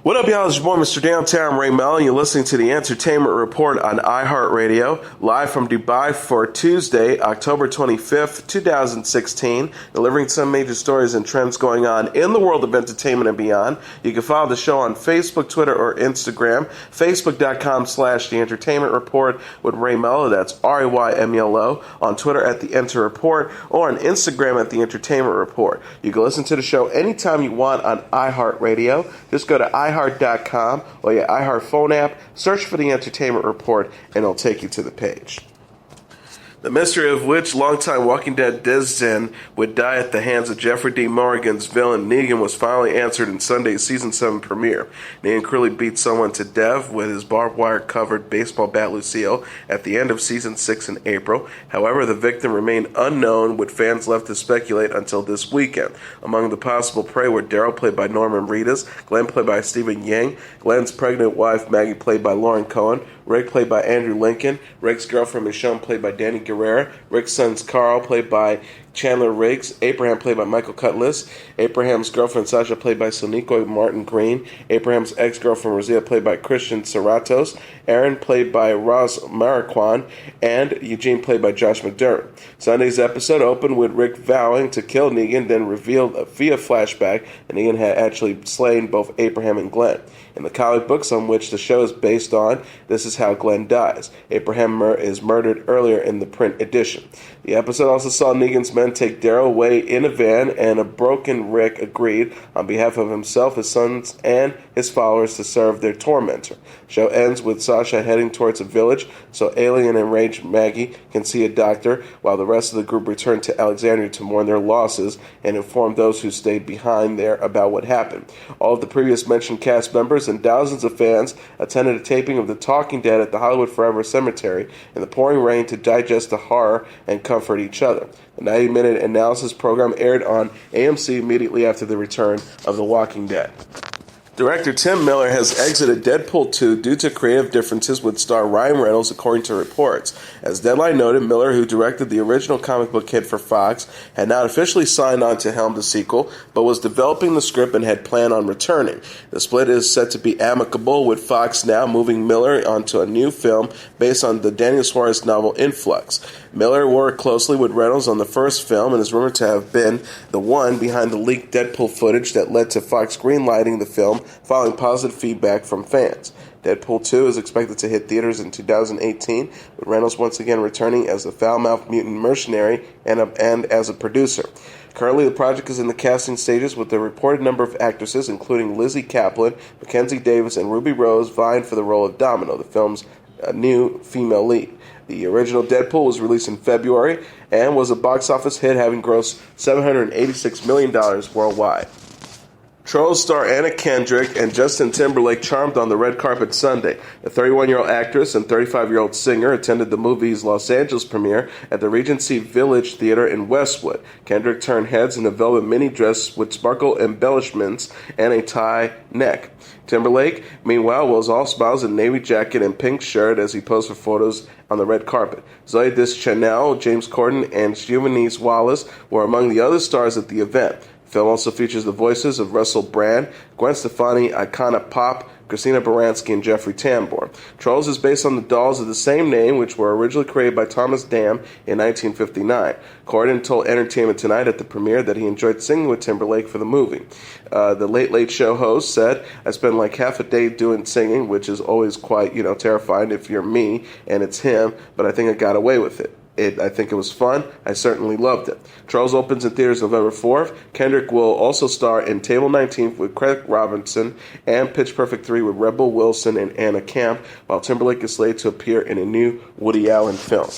What up, y'all? It's your boy, Mr. Downtown Ray Melo, and you're listening to the Entertainment Report on iHeartRadio, live from Dubai for Tuesday, October 25th, 2016, delivering some major stories and trends going on in the world of entertainment and beyond. You can follow the show on Facebook, Twitter, or Instagram, facebook.com/The Entertainment Report with Ray Melo, that's RAYMELO, on Twitter at The Enter Report, or on Instagram at The Entertainment Report. You can listen to the show anytime you want on iHeartRadio. Just go to iHeart.com or your iHeart phone app, search for The Entertainment Report, and it'll take you to the page. The mystery of which longtime Walking Dead Dizzen would die at the hands of Jeffrey D. Morgan's villain Negan was finally answered in Sunday's Season 7 premiere. Negan cruelly beat someone to death with his barbed wire-covered baseball bat Lucille at the end of Season 6 in April. However, the victim remained unknown, with fans left to speculate until this weekend. Among the possible prey were Daryl, played by Norman Reedus, Glenn, played by Stephen Yang, Glenn's pregnant wife Maggie, played by Lauren Cohen, Rick, played by Andrew Lincoln, Rick's girlfriend Michonne, played by Danny Guerrera, Rick's son Carl, played by Chandler Riggs, Abraham, played by Michael Cutlass, Abraham's girlfriend Sasha, played by Sonequa Martin Green, Abraham's ex-girlfriend Rosita, played by Christian Serratos, Aaron, played by Ross Marquand, and Eugene, played by Josh McDermott. Sunday's episode opened with Rick vowing to kill Negan, then revealed via flashback that Negan had actually slain both Abraham and Glenn. In the comic books on which the show is based on, this is how Glenn dies. Abraham is murdered earlier in the print edition. The episode also saw Negan's men take Daryl away in a van, and a broken Rick agreed on behalf of himself, his sons, and his followers to serve their tormentor. The show ends with Sasha heading towards a village so alien enraged Maggie can see a doctor, while the rest of the group return to Alexandria to mourn their losses and inform those who stayed behind there about what happened. All of the previous mentioned cast members and thousands of fans attended a taping of The Talking Dead at the Hollywood Forever Cemetery in the pouring rain to digest the horror and comfort each other. The 90-minute analysis program aired on AMC immediately after the return of The Walking Dead. Director Tim Miller has exited Deadpool 2 due to creative differences with star Ryan Reynolds, according to reports. As Deadline noted, Miller, who directed the original comic book hit for Fox, had not officially signed on to helm the sequel, but was developing the script and had planned on returning. The split is set to be amicable, with Fox now moving Miller onto a new film based on the Daniel Suarez novel Influx. Miller worked closely with Reynolds on the first film and is rumored to have been the one behind the leaked Deadpool footage that led to Fox greenlighting the film following positive feedback from fans. Deadpool 2 is expected to hit theaters in 2018, with Reynolds once again returning as the foul-mouthed mutant mercenary and as a producer. Currently, the project is in the casting stages, with a reported number of actresses, including Lizzie Kaplan, Mackenzie Davis, and Ruby Rose, vying for the role of Domino, the film's new female lead. The original Deadpool was released in February and was a box office hit, having grossed $786 million worldwide. Trolls star Anna Kendrick and Justin Timberlake charmed on the red carpet Sunday. The 31-year-old actress and 35-year-old singer attended the movie's Los Angeles premiere at the Regency Village Theater in Westwood. Kendrick turned heads in a velvet mini dress with sparkle embellishments and a tie neck. Timberlake, meanwhile, was all smiles in navy jacket and pink shirt as he posed for photos on the red carpet. Zoe Deschanel, James Corden, and Juvenile Wallace were among the other stars at the event. The film also features the voices of Russell Brand, Gwen Stefani, Icona Pop, Christina Baranski, and Jeffrey Tambor. Trolls is based on the dolls of the same name, which were originally created by Thomas Dam in 1959. Corden told Entertainment Tonight at the premiere that he enjoyed singing with Timberlake for the movie. The Late Late Show host said, "I spend like half a day doing singing, which is always quite, terrifying if you're me and it's him, but I think I got away with it. I think it was fun. I certainly loved it." Trolls opens in theaters November 4th. Kendrick will also star in Table 19 with Craig Robinson and Pitch Perfect 3 with Rebel Wilson and Anna Camp, while Timberlake is slated to appear in a new Woody Allen film.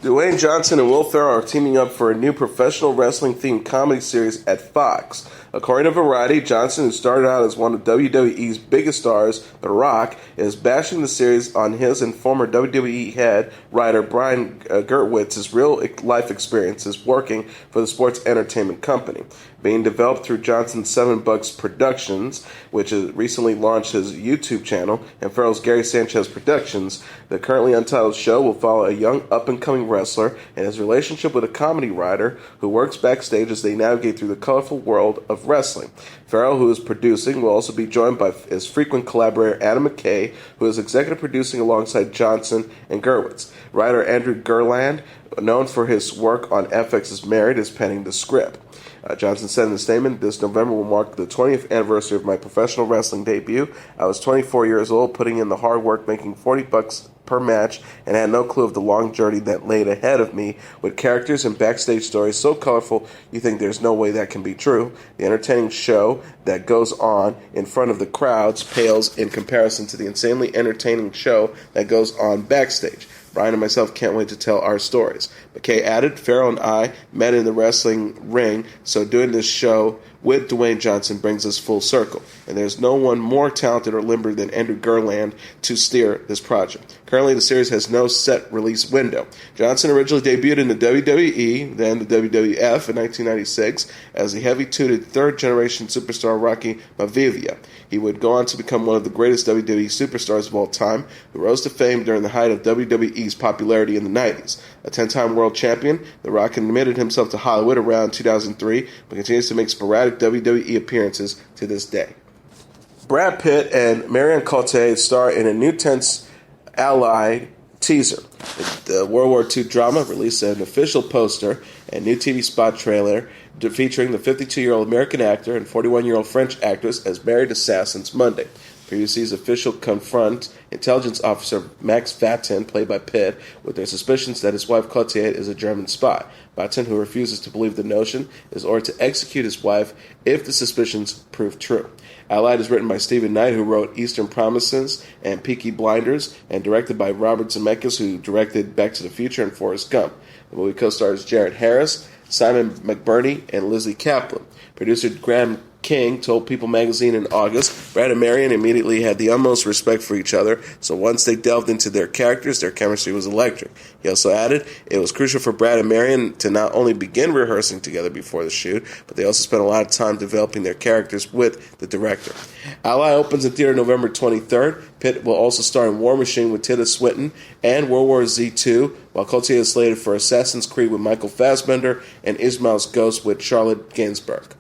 Dwayne Johnson and Will Ferrell are teaming up for a new professional wrestling-themed comedy series at Fox. According to Variety, Johnson, who started out as one of WWE's biggest stars, The Rock, is bashing the series on his and former WWE head writer Brian Gertwitz's real-life experiences working for the sports entertainment company. Being developed through Johnson's Seven Bucks Productions, which has recently launched his YouTube channel, and Ferrell's Gary Sanchez Productions, the currently untitled show will follow a young up-and-coming wrestler and his relationship with a comedy writer who works backstage as they navigate through the colorful world of of wrestling. Farrell, who is producing, will also be joined by his frequent collaborator Adam McKay, who is executive producing alongside Johnson and Gerwitz. Writer Andrew Gerland, known for his work on FX's Married, is penning the script. Johnson said in a statement, "This November will mark the 20th anniversary of my professional wrestling debut. I was 24 years old, putting in the hard work, making $40 per match, and had no clue of the long journey that laid ahead of me, with characters and backstage stories so colorful you think there's no way that can be true. The entertaining show that goes on in front of the crowds pales in comparison to the insanely entertaining show that goes on backstage. Brian and myself can't wait to tell our stories." McKay added, "Farrell and I met in the wrestling ring, so doing this show with Dwayne Johnson brings us full circle. And there's no one more talented or limber than Andrew Gerland to steer this project. Currently, the series has no set release window. Johnson originally debuted in the WWE, then the WWF in 1996, as the heavy-tooted third-generation superstar Rocky Maivia. He would go on to become one of the greatest WWE superstars of all time, who rose to fame during the height of WWE's popularity in the 90s. A 10-time world champion, The Rock committed himself to Hollywood around 2003, but continues to make sporadic WWE appearances to this day. Brad Pitt and Marion Cotillard star in a new Tense Allied teaser. The World War II drama released an official poster and new TV spot trailer featuring the 52-year-old American actor and 41-year-old French actress as married assassins Monday. PBC's official confront intelligence officer Max Vatin, played by Pitt, with their suspicions that his wife Cotillard is a German spy. Vatin, who refuses to believe the notion, is ordered to execute his wife if the suspicions prove true. Allied is written by Stephen Knight, who wrote Eastern Promises and Peaky Blinders, and directed by Robert Zemeckis, who directed Back to the Future and Forrest Gump. The movie co-stars Jared Harris, Simon McBurney, and Lizzie Kaplan. Producer Graham King told People magazine in August, Brad and Marion immediately had the utmost respect for each other, so once they delved into their characters, their chemistry was electric. He also added, it was crucial for Brad and Marion to not only begin rehearsing together before the shoot, but they also spent a lot of time developing their characters with the director. Ally opens in theater November 23rd. Pitt will also star in War Machine with Tilda Swinton and World War Z 2, while Cotillard is slated for Assassin's Creed with Michael Fassbender and Ismail's Ghost with Charlotte Gainsbourg.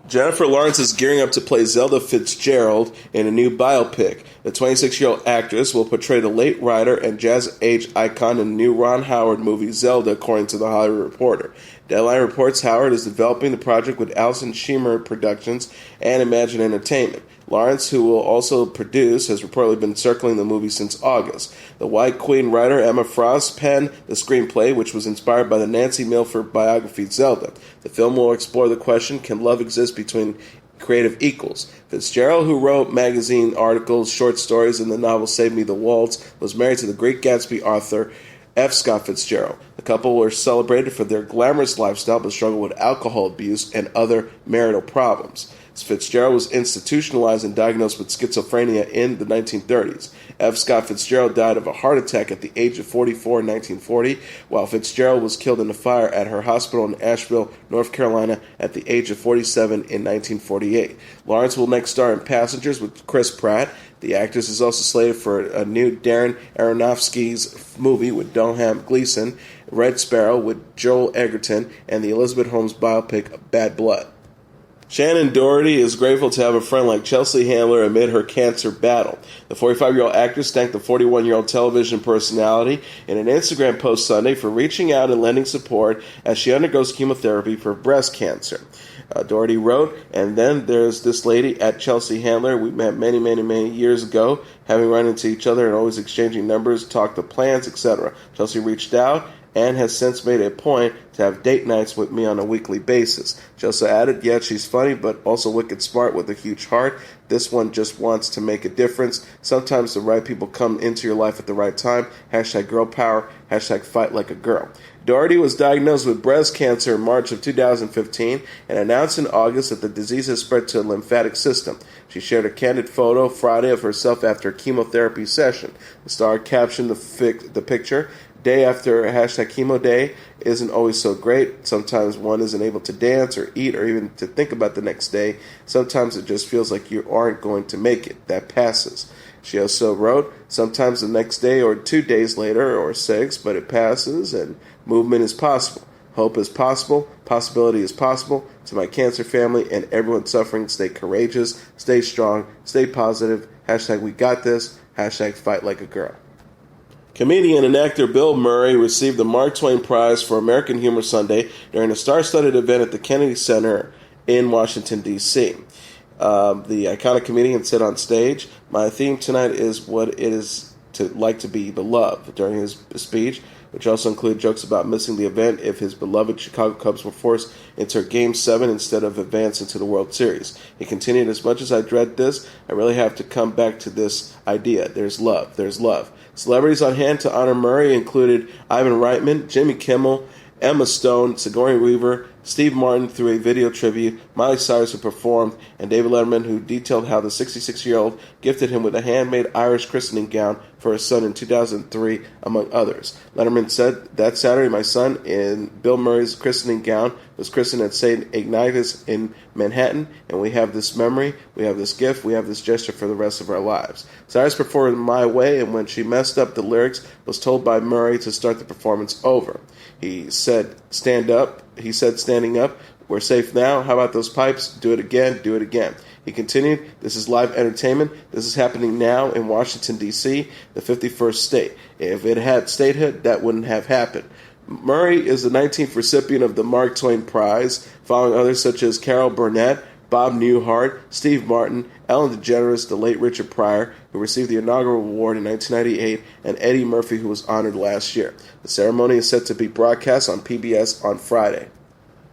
Jennifer Lawrence is gearing up to play Zelda Fitzgerald in a new biopic. The 26-year-old actress will portray the late writer and jazz-age icon in the new Ron Howard movie Zelda, according to The Hollywood Reporter. Deadline reports Howard is developing the project with Alison Scheimer Productions and Imagine Entertainment. Lawrence, who will also produce, has reportedly been circling the movie since August. The White Queen writer Emma Frost penned the screenplay, which was inspired by the Nancy Milford biography Zelda. The film will explore the question, can love exist between creative equals? Fitzgerald, who wrote magazine articles, short stories, and the novel Save Me the Waltz, was married to the Great Gatsby author F. Scott Fitzgerald. The couple were celebrated for their glamorous lifestyle but struggled with alcohol abuse and other marital problems. Fitzgerald was institutionalized and diagnosed with schizophrenia in the 1930s. F. Scott Fitzgerald died of a heart attack at the age of 44 in 1940, while Fitzgerald was killed in a fire at her hospital in Asheville, North Carolina, at the age of 47 in 1948. Lawrence will next star in Passengers with Chris Pratt. The actress is also slated for a new Darren Aronofsky's movie with Domhnall Gleeson, Red Sparrow with Joel Edgerton, and the Elizabeth Holmes biopic Bad Blood. Shannon Doherty is grateful to have a friend like Chelsea Handler amid her cancer battle. The 45-year-old actress thanked the 41-year-old television personality in an Instagram post Sunday for reaching out and lending support as she undergoes chemotherapy for breast cancer. Doherty wrote, and then there's this lady at Chelsea Handler. We met many years ago, having run into each other and always exchanging numbers, talked of plans, etc. Chelsea reached out and has since made a point to have date nights with me on a weekly basis. She also added, yeah, she's funny, but also wicked smart with a huge heart. This one just wants to make a difference. Sometimes the right people come into your life at the right time. Hashtag girl power. Hashtag fight like a girl. Doherty was diagnosed with breast cancer in March of 2015 and announced in August that the disease has spread to the lymphatic system. She shared a candid photo Friday of herself after a chemotherapy session. The star captioned the picture, day after hashtag chemo day isn't always so great. Sometimes one isn't able to dance or eat or even to think about the next day. Sometimes it just feels like you aren't going to make it. That passes. She also wrote, sometimes the next day or 2 days later or 6, but it passes and movement is possible. Hope is possible. Possibility is possible. To my cancer family and everyone suffering, stay courageous, stay strong, stay positive. Hashtag we got this. Hashtag fight like a girl. Comedian and actor Bill Murray received the Mark Twain Prize for American Humor Sunday during a star-studded event at the Kennedy Center in Washington, D.C. The iconic comedian said on stage, "My theme tonight is what it is to like to be beloved." During his speech, which also included jokes about missing the event if his beloved Chicago Cubs were forced into a Game 7 instead of advancing to the World Series. He continued, "As much as I dread this, I really have to come back to this idea. There's love. There's love." Celebrities on hand to honor Murray included Ivan Reitman, Jimmy Kimmel, Emma Stone, Sigourney Weaver, Steve Martin through a video tribute, Miley Cyrus who performed, and David Letterman who detailed how the 66-year-old gifted him with a handmade Irish christening gown for his son in 2003, among others. Letterman said, "That Saturday, my son in Bill Murray's christening gown was christened at St. Ignatius in Manhattan, and we have this memory, we have this gift, we have this gesture for the rest of our lives." Cyrus performed My Way, and when she messed up the lyrics, was told by Murray to start the performance over. He said, standing up, "We're safe now. How about those pipes? Do it again, do it again." He continued, "This is live entertainment. This is happening now in Washington, D.C., the 51st state. If it had statehood, that wouldn't have happened." Murray is the 19th recipient of the Mark Twain Prize, following others such as Carol Burnett, Bob Newhart, Steve Martin, Ellen DeGeneres, the late Richard Pryor, who received the inaugural award in 1998, and Eddie Murphy, who was honored last year. The ceremony is set to be broadcast on PBS on Friday.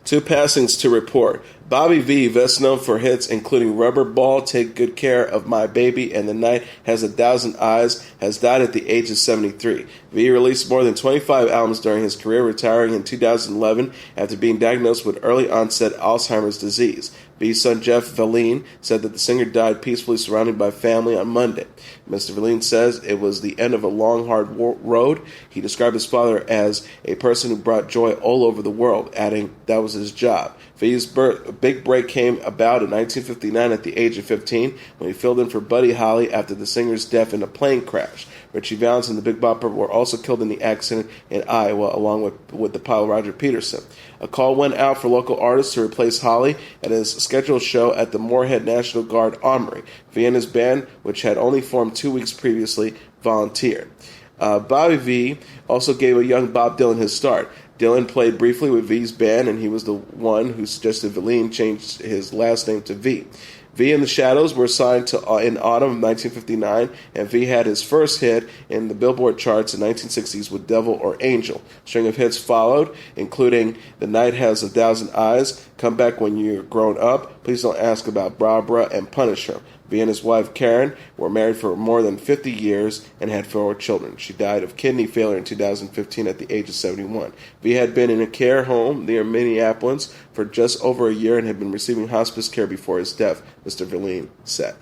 Two passings to report. Bobby V, best known for hits including Rubber Ball, Take Good Care of My Baby, and The Night Has 1,000 Eyes, has died at the age of 73. V released more than 25 albums during his career, retiring in 2011 after being diagnosed with early-onset Alzheimer's disease. V's son Jeff Verleen said that the singer died peacefully surrounded by family on Monday. Mr. Verleen says it was the end of a long, hard road. He described his father as a person who brought joy all over the world, adding that was his job. V's big break came about in 1959 at the age of 15 when he filled in for Buddy Holly after the singer's death in a plane crash. Richie Valens and the Big Bopper were also killed in the accident in Iowa, along with the pilot Roger Peterson. A call went out for local artists to replace Holly at his scheduled show at the Moorhead National Guard Armory. V and his band, which had only formed 2 weeks previously, volunteered. Bobby V also gave a young Bob Dylan his start. Dylan played briefly with V's band, and he was the one who suggested Verleen change his last name to V. V and the Shadows were signed to in autumn of 1959, and V had his first hit in the Billboard charts in 1960s with Devil or Angel. A string of hits followed, including The Night Has 1,000 Eyes, Come Back When You're Grown Up, Please Don't Ask About Barbara, and Punisher. V and his wife Karen were married for more than 50 years and had 4 children. She died of kidney failure in 2015 at the age of 71. V had been in a care home near Minneapolis for just over a year and had been receiving hospice care before his death, Mr. Verleen said.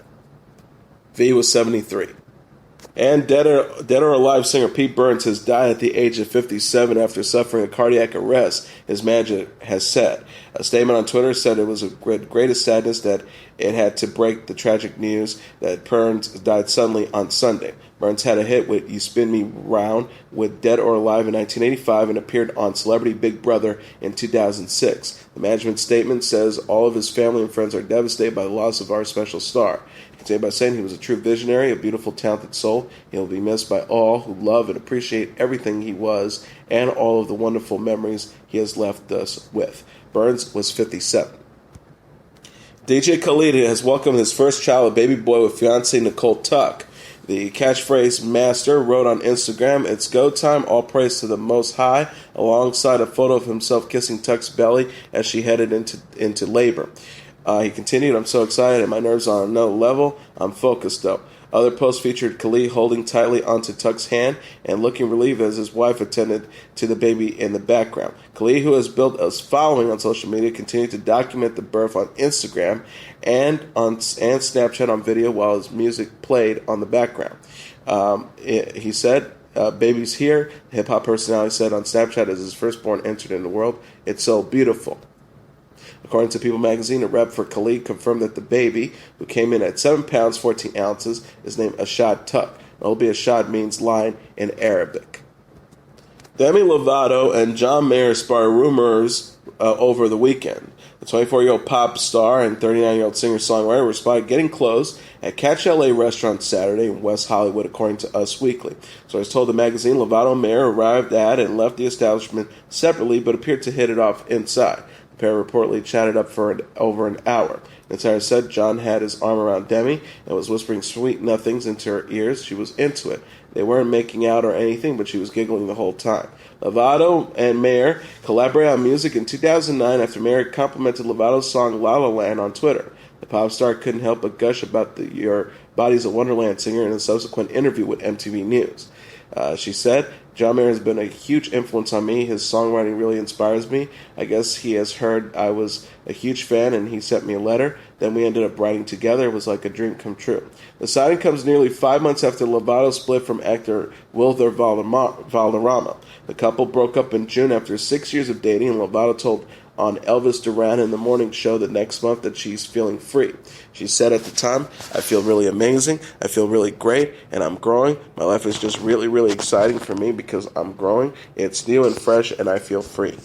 V was 73. And dead or alive singer Pete Burns has died at the age of 57 after suffering a cardiac arrest, his manager has said. A statement on Twitter said it was a greatest sadness that it had to break the tragic news that Burns died suddenly on Sunday. Burns had a hit with You Spin Me Round with Dead or Alive in 1985 and appeared on Celebrity Big Brother in 2006. The management statement says all of his family and friends are devastated by the loss of our special star. Continued by saying he was a true visionary, a beautiful, talented soul. He will be missed by all who love and appreciate everything he was and all of the wonderful memories he has left us with. Burns was 57. DJ Khaled has welcomed his first child, a baby boy, with fiancée Nicole Tuck. The catchphrase master wrote on Instagram, "It's go time, all praise to the Most High," alongside a photo of himself kissing Tuck's belly as she headed into labor. He continued, "I'm so excited and my nerves are on another level. I'm focused though." Other posts featured Khalid holding tightly onto Tuck's hand and looking relieved as his wife attended to the baby in the background. Khalid, who has built a following on social media, continued to document the birth on Instagram and Snapchat on video while his music played on the background. He said, "Baby's here," the hip-hop personality said on Snapchat as his firstborn entered in the world. "It's so beautiful." According to People magazine, a rep for Khalid confirmed that the baby, who came in at 7 pounds 14 ounces, is named Ashad Tuck. Albeit Ashad means lion in Arabic. Demi Lovato and John Mayer sparked rumors over the weekend. The 24-year-old pop star and 39-year-old singer-songwriter were spotted getting close at Catch LA restaurant Saturday in West Hollywood, according to Us Weekly. So as told the magazine, Lovato and Mayer arrived at and left the establishment separately, but appeared to hit it off inside. The pair reportedly chatted up for over an hour. Insider said John had his arm around Demi and was whispering sweet nothings into her ears. She was into it. They weren't making out or anything, but she was giggling the whole time. Lovato and Mayer collaborated on music in 2009 after Mayer complimented Lovato's song La La Land on Twitter. The pop star couldn't help but gush about the Your Body's a Wonderland singer in a subsequent interview with MTV News. She said, John Mayer has been a huge influence on me. His songwriting really inspires me. I guess he has heard I was a huge fan and he sent me a letter. Then we ended up writing together. It was like a dream come true. The signing comes nearly 5 months after Lovato split from actor Wilther Valderrama. The couple broke up in June after 6 years of dating, and Lovato told on Elvis Duran in the Morning Show the next month that she's feeling free. She said at the time, I feel really amazing, I feel really great, and I'm growing. My life is just really, really exciting for me because I'm growing. It's new and fresh, and I feel free.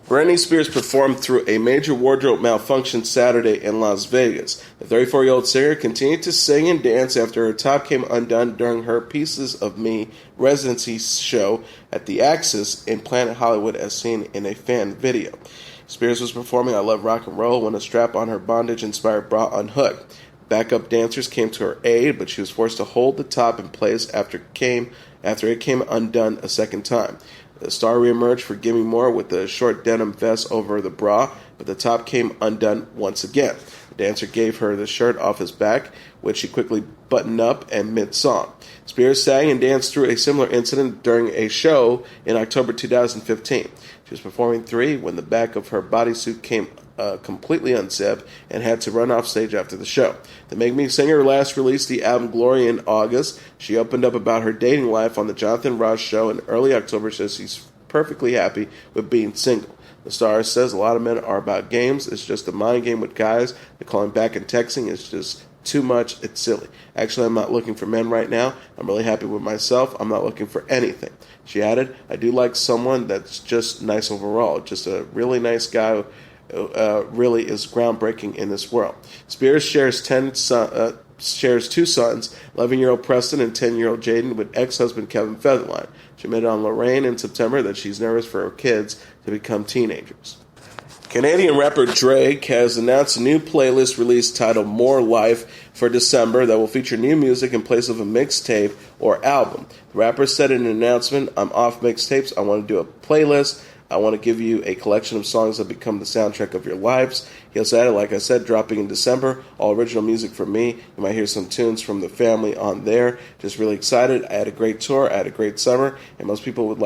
Britney Spears performed through a major wardrobe malfunction Saturday in Las Vegas. The 34-year-old singer continued to sing and dance after her top came undone during her Pieces of Me residency show at the Axis in Planet Hollywood as seen in a fan video. Spears was performing I Love Rock and Roll when a strap on her bondage-inspired bra unhooked. Backup dancers came to her aid, but she was forced to hold the top in place after it came undone a second time. The star reemerged for Gimme More with the short denim vest over the bra, but the top came undone once again. The dancer gave her the shirt off his back, which she quickly buttoned up and mid-song. Spears sang and danced through a similar incident during a show in October 2015. She was performing 3 when the back of her bodysuit came completely unzipped and had to run off stage after the show. The Make Me singer last released the album Glory in August. She opened up about her dating life on the Jonathan Ross show in early October, says she's perfectly happy with being single. The star says a lot of men are about games. It's just a mind game with guys. The calling back and texting is just too much. It's silly. Actually, I'm not looking for men right now. I'm really happy with myself. I'm not looking for anything. She added, I do like someone that's just nice overall. Just a really nice guy who really is groundbreaking in this world. Spears shares 2 sons, 11-year-old Preston and 10-year-old Jaden, with ex-husband Kevin Federline. She admitted on Lorraine in September that she's nervous for her kids to become teenagers. Canadian rapper Drake has announced a new playlist release titled More Life for December that will feature new music in place of a mixtape or album. The rapper said in an announcement, I'm off mixtapes, I want to do a playlist. I want to give you a collection of songs that become the soundtrack of your lives. He also added, like I said, dropping in December, all original music from me. You might hear some tunes from the family on there. Just really excited. I had a great tour. I had a great summer. And most people would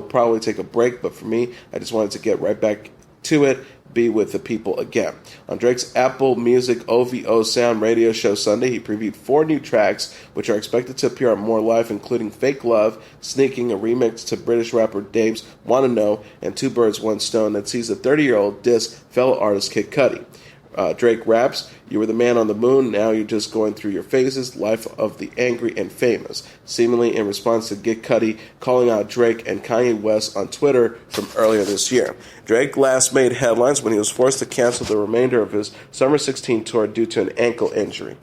probably take a break. But for me, I just wanted to get right back to it, be with the people again. On Drake's Apple Music OVO Sound radio show Sunday, he previewed 4 new tracks, which are expected to appear on More Life, including Fake Love, Sneaking, a remix to British rapper Dave's Wanna Know, and Two Birds, One Stone, that sees the 30-year-old diss fellow artist Kid Cudi. Drake raps, you were the man on the moon, now you're just going through your phases, life of the angry and famous, seemingly in response to Kid Cudi calling out Drake and Kanye West on Twitter from earlier this year. Drake last made headlines when he was forced to cancel the remainder of his Summer 16 tour due to an ankle injury.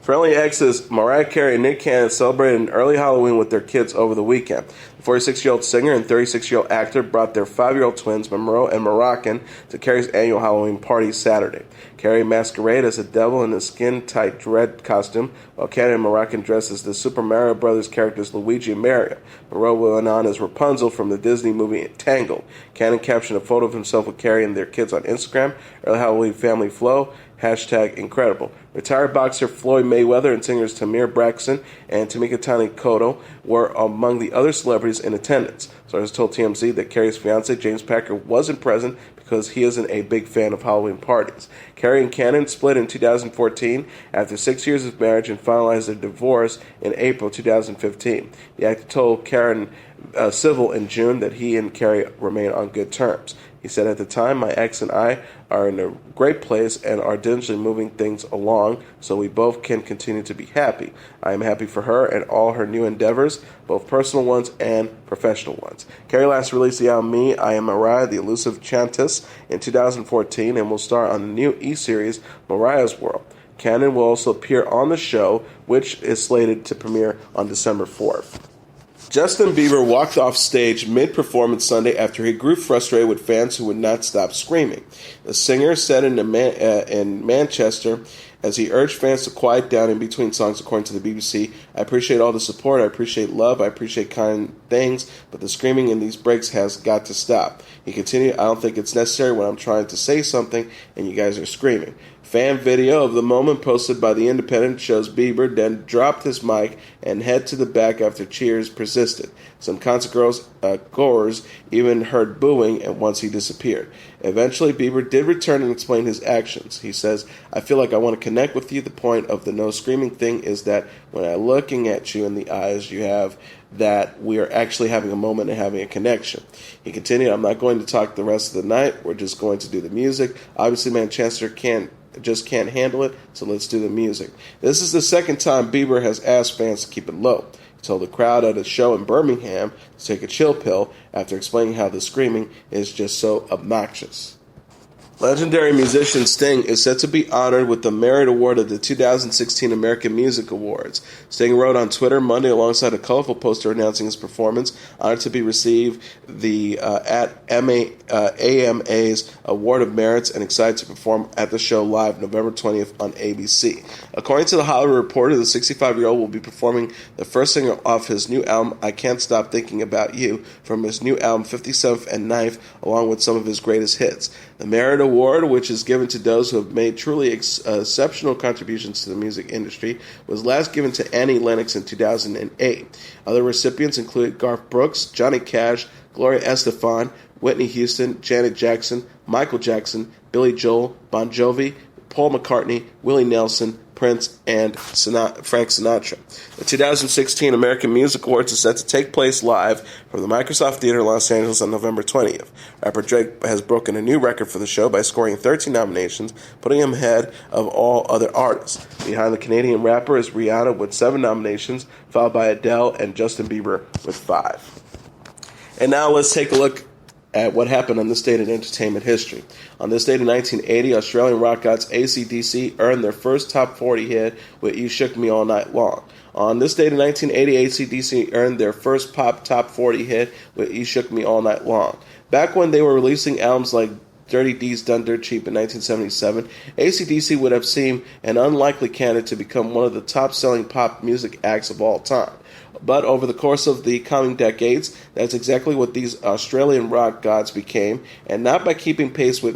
Friendly exes Mariah Carey and Nick Cannon celebrated an early Halloween with their kids over the weekend. The 46-year-old singer and 36-year-old actor brought their 5-year-old twins, Monroe and Moroccan, to Carey's annual Halloween party Saturday. Carey masqueraded as a devil in a skin-tight dread costume, while Cannon and Moroccan dressed as the Super Mario Bros. Characters Luigi and Mario. Monroe went on as Rapunzel from the Disney movie Tangled. Cannon captioned a photo of himself with Carey and their kids on Instagram. Early Halloween family flow. #incredible. Retired boxer Floyd Mayweather and singers Tamir Braxton and Tamika Tani Koto were among the other celebrities in attendance. Sources told TMZ that Carey's fiancé James Packer wasn't present because he isn't a big fan of Halloween parties. Carey and Cannon split in 2014 after 6 years of marriage and finalized their divorce in April 2015. The actor told Karen Civil in June that he and Carey remain on good terms. He said, at the time, my ex and I are in a great place and are diligently moving things along so we both can continue to be happy. I am happy for her and all her new endeavors, both personal ones and professional ones. Carrie last released the album Me, I Am Mariah, the Elusive Chantess in 2014 and will star on the new E-series Mariah's World. Cannon will also appear on the show, which is slated to premiere on December 4th. Justin Bieber walked off stage mid-performance Sunday after he grew frustrated with fans who would not stop screaming. The singer said in Manchester, as he urged fans to quiet down in between songs, according to the BBC, I appreciate all the support, I appreciate love, I appreciate kind things, but the screaming in these breaks has got to stop. He continued, I don't think it's necessary when I'm trying to say something and you guys are screaming. Fan video of the moment posted by The Independent shows Bieber then dropped his mic and head to the back after cheers persisted. Some concert goers even heard booing and once he disappeared. Eventually, Bieber did return and explain his actions. He says, I feel like I want to connect with you. The point of the no screaming thing is that when I'm looking at you in the eyes, you have that we are actually having a moment and having a connection. He continued, I'm not going to talk the rest of the night. We're just going to do the music. Obviously, Manchester can't handle it, so let's do the music. This is the second time Bieber has asked fans to keep it low. He told the crowd at a show in Birmingham to take a chill pill after explaining how the screaming is just so obnoxious. Legendary musician Sting is set to be honored with the Merit Award of the 2016 American Music Awards. Sting wrote on Twitter Monday alongside a colorful poster announcing his performance, honored to be received the AMA's Award of Merits and excited to perform at the show live November 20th on ABC. According to the Hollywood Reporter, the 65-year-old will be performing the first single off his new album, I Can't Stop Thinking About You, from his new album 57th and 9th, along with some of his greatest hits. The Merit Award, which is given to those who have made truly exceptional contributions to the music industry, was last given to Annie Lennox in 2008. Other recipients included Garth Brooks, Johnny Cash, Gloria Estefan, Whitney Houston, Janet Jackson, Michael Jackson, Billy Joel, Bon Jovi, Paul McCartney, Willie Nelson, Prince, and Frank Sinatra. The 2016 American Music Awards is set to take place live from the Microsoft Theater in Los Angeles on November 20th. Rapper Drake has broken a new record for the show by scoring 13 nominations, putting him ahead of all other artists. Behind the Canadian rapper is Rihanna with 7 nominations, followed by Adele and Justin Bieber with 5. And now let's take a look at what happened on this date in entertainment history. On this date in 1980, Australian rock gods AC/DC earned their first top 40 hit with You Shook Me All Night Long. On this date in 1980, AC/DC earned their first pop top 40 hit with You Shook Me All Night Long. Back when they were releasing albums like Dirty D's Done Dirt Cheap in 1977, AC/DC would have seemed an unlikely candidate to become one of the top-selling pop music acts of all time. But over the course of the coming decades, that's exactly what these Australian rock gods became, and not by keeping pace with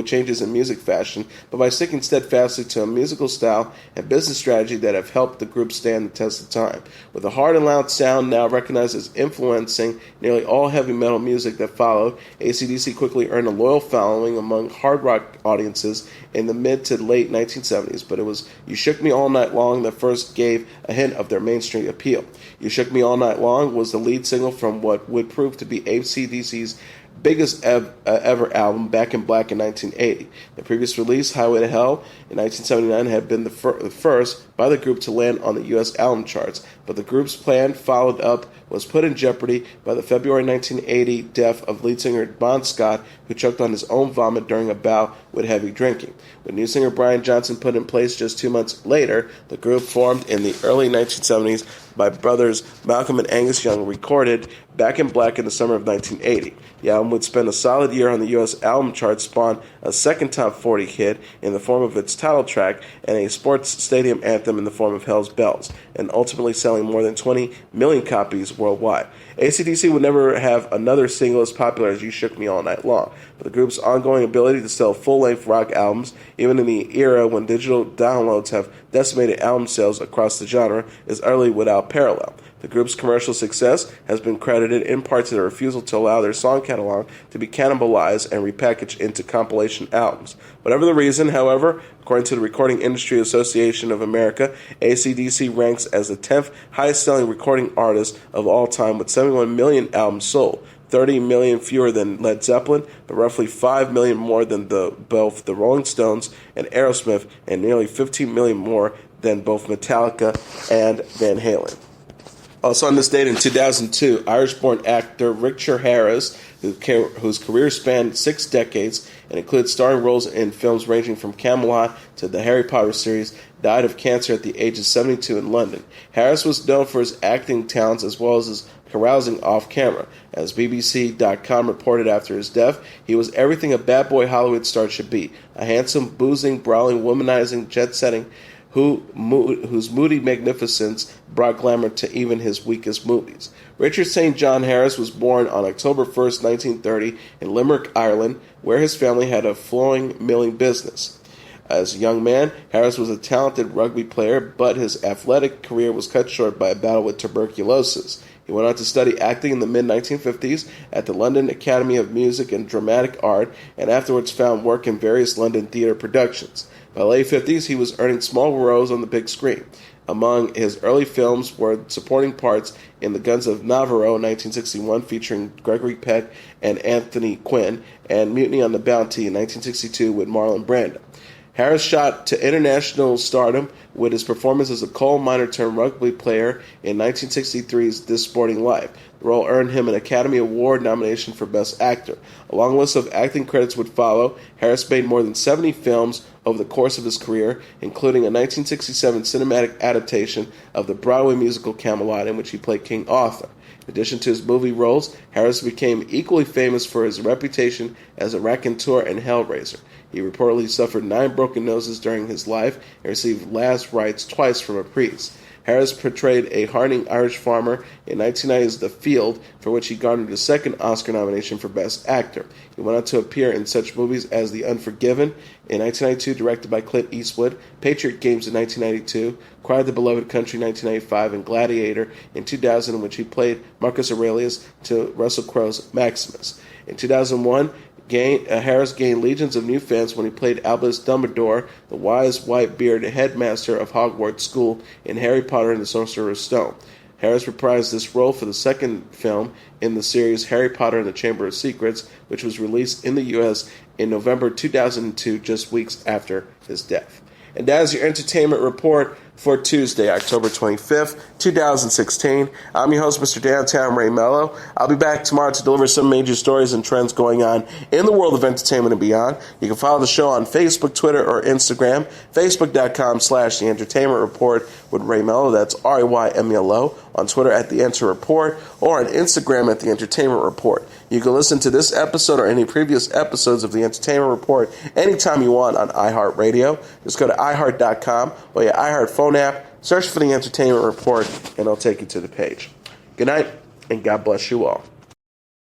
changes in music fashion, but by sticking steadfastly to a musical style and business strategy that have helped the group stand the test of time. With a hard and loud sound now recognized as influencing nearly all heavy metal music that followed, AC/DC quickly earned a loyal following among hard rock audiences in the mid to late 1970s, but it was You Shook Me All Night Long that first gave a hint of their mainstream appeal. You Shook Me All Night Long was the lead single from what would prove to be AC/DC's biggest ever album, Back in Black, in 1980. The previous release, Highway to Hell, in 1979, had been the first by the group to land on the U.S. album charts, but the group's plan, followed up, was put in jeopardy by the February 1980 death of lead singer Bon Scott, who choked on his own vomit during a bout with heavy drinking. With new singer Brian Johnson put in place just 2 months later, the group, formed in the early 1970s by brothers Malcolm and Angus Young, recorded Back in Black in the summer of 1980. The album would spend a solid year on the U.S. album chart, spawn a second top 40 hit in the form of its title track, and a sports stadium anthem in the form of Hell's Bells, and ultimately selling more than 20 million copies worldwide. AC/DC would never have another single as popular as You Shook Me All Night Long, but the group's ongoing ability to sell full-length rock albums, even in the era when digital downloads have decimated album sales across the genre, is utterly without parallel. The group's commercial success has been credited in part to their refusal to allow their song catalog to be cannibalized and repackaged into compilation albums. Whatever the reason, however, according to the Recording Industry Association of America, AC/DC ranks as the 10th highest-selling recording artist of all time with 71 million albums sold. 30 million fewer than Led Zeppelin, but roughly 5 million more than both the Rolling Stones and Aerosmith, and nearly 15 million more than both Metallica and Van Halen. Also on this date in 2002, Irish-born actor Richard Harris, whose career spanned 6 decades and included starring roles in films ranging from Camelot to the Harry Potter series, died of cancer at the age of 72 in London. Harris was known for his acting talents as well as his carousing off-camera. As BBC.com reported after his death, he was everything a bad boy Hollywood star should be: a handsome, boozing, brawling, womanizing, jet-setting, whose moody magnificence brought glamour to even his weakest movies. Richard St. John Harris was born on October 1st, 1930, in Limerick, Ireland, where his family had a flowing milling business. As a young man, Harris was a talented rugby player, but his athletic career was cut short by a battle with tuberculosis. He went on to study acting in the mid-1950s at the London Academy of Music and Dramatic Art, and afterwards found work in various London theatre productions. By the late 50s, he was earning small roles on the big screen. Among his early films were supporting parts in The Guns of Navarro in 1961, featuring Gregory Peck and Anthony Quinn, and Mutiny on the Bounty in 1962 with Marlon Brando. Harris shot to international stardom with his performance as a coal miner turned rugby player in 1963's This Sporting Life. The role earned him an Academy Award nomination for Best Actor. A long list of acting credits would follow. Harris made more than 70 films over the course of his career, including a 1967 cinematic adaptation of the Broadway musical Camelot, in which he played King Arthur. In addition to his movie roles, Harris became equally famous for his reputation as a raconteur and hellraiser. He reportedly suffered 9 broken noses during his life and received last rites twice from a priest. Harris portrayed a hardening Irish farmer in 1990's The Field, for which he garnered a second Oscar nomination for Best Actor. He went on to appear in such movies as The Unforgiven in 1992, directed by Clint Eastwood, Patriot Games in 1992, Cry of the Beloved Country in 1995, and Gladiator in 2000, in which he played Marcus Aurelius to Russell Crowe's Maximus. In 2001, Harris gained legions of new fans when he played Albus Dumbledore, the wise, white-bearded headmaster of Hogwarts School in Harry Potter and the Sorcerer's Stone. Harris reprised this role for the second film in the series Harry Potter and the Chamber of Secrets, which was released in the U.S. in November 2002, just weeks after his death. And that is your entertainment report for Tuesday, October 25th, 2016. I'm your host, Mr. Downtown Ray Melo. I'll be back tomorrow to deliver some major stories and trends going on in the world of entertainment and beyond. You can follow the show on Facebook, Twitter, or Instagram, facebook.com/The Entertainment Report with Ray Melo. That's RAYMELO. On Twitter at The Enter Report, or on Instagram at The Entertainment Report. You can listen to this episode or any previous episodes of The Entertainment Report anytime you want on iHeartRadio. Just go to iHeart.com or your iHeart phone app, search for The Entertainment Report, and it'll take you to the page. Good night, and God bless you all.